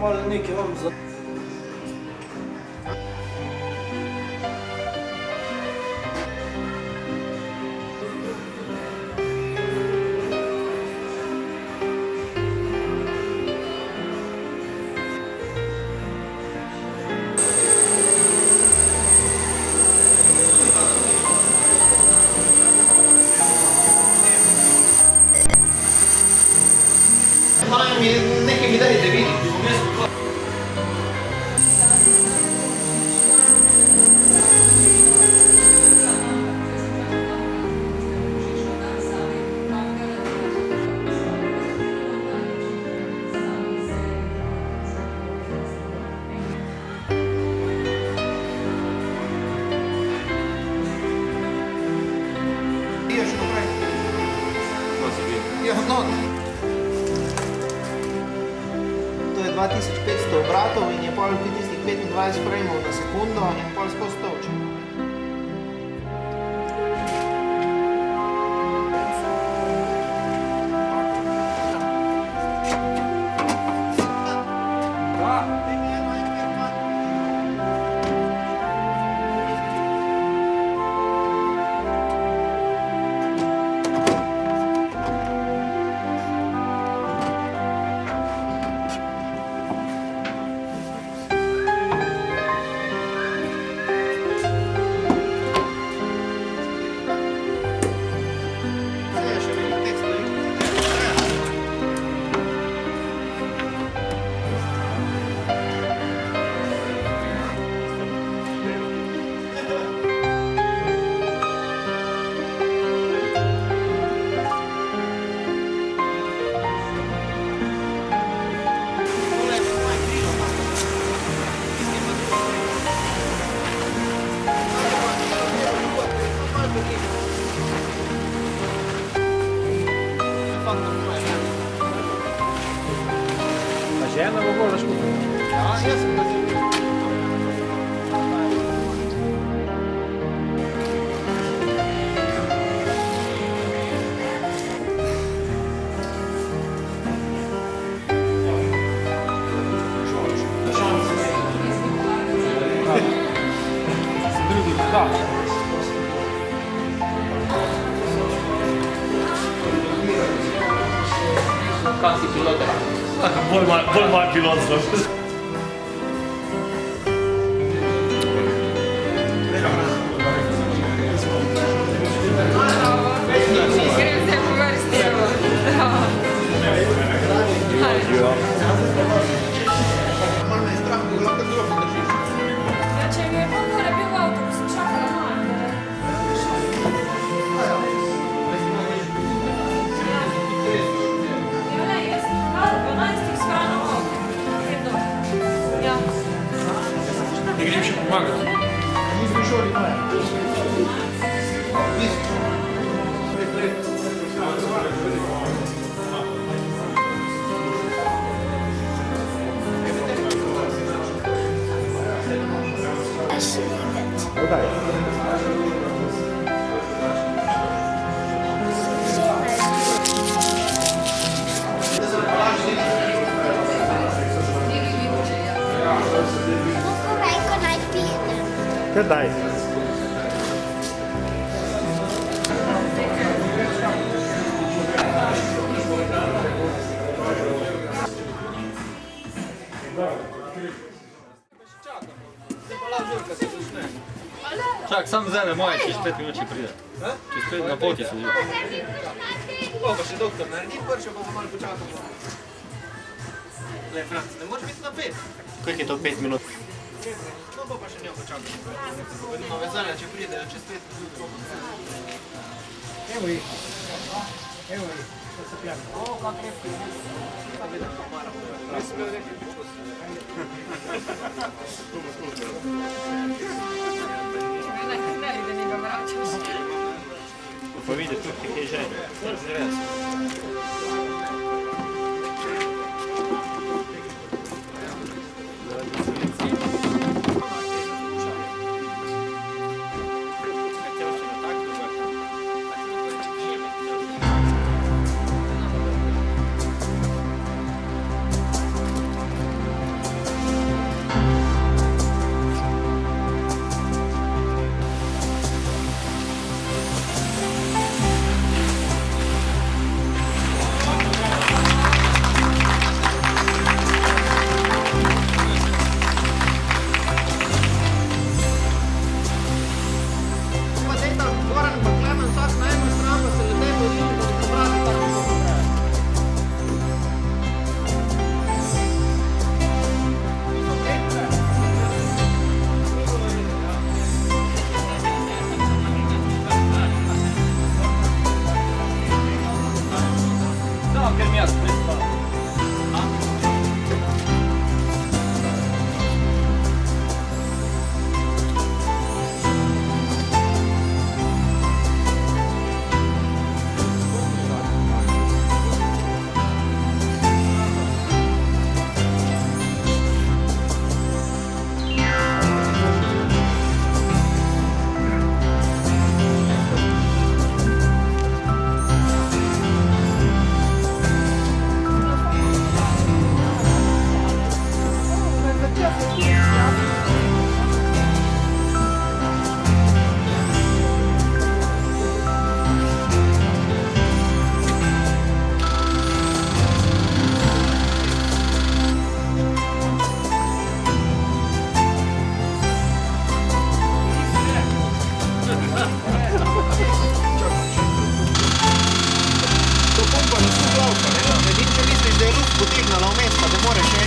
Malo nekaj vam za... Nekaj mi dajte videti. To je 2500 obratov in je pol tistih 25 frejmov na sekundo in pol skozi toče. A žena bo bolj skupaj? Ja, jaz sem pa zelo. Kaj si pilot? Bolj malo pilot sem. Grem zdaj po vrsti, evo. Malo me je strah, da lahko tako podržiš. Ja, če mi je pol ure bil v avtu, ko sem čakala malo. Ja, ne, jaz sem malo 12 skala v avtu. Ja. Ne grem še pomagati. Mi smo šoli, ne? Dodaj. Kar daj. Čak, sam zele moje, čez 5 minut če pride. Čez 5 na poti se zjutraj. Pa še doktor naredi pršo, pa malo počakamo. Le, Franc, ne moreš biti na 5. Koliko je to 5 minut? No, pa še njo počakamo. Vedno vezanja, če pride, čez 5 minut. Evo ih. Evo ih. To se pijamo. O, kak repki. Pa vidim, pa maramo. Nisem imel nekaj počusti. Ne, da njega vračaš. Pa vidiš, tukaj je želj. ker mi jaz predstavljam. To pompa na vse glavka, ne? Edin, če misliš, da je luft potegnala vmes, pa ne moreš še.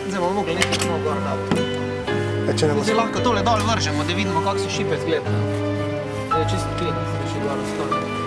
Zdaj bomo mogli nekaj samo gor dati. Če ne bo Zdaj lahko tole dol vržemo, da vidimo, kako se šipec gleda. Zdaj je čisto klin, zdaj še gor ostane.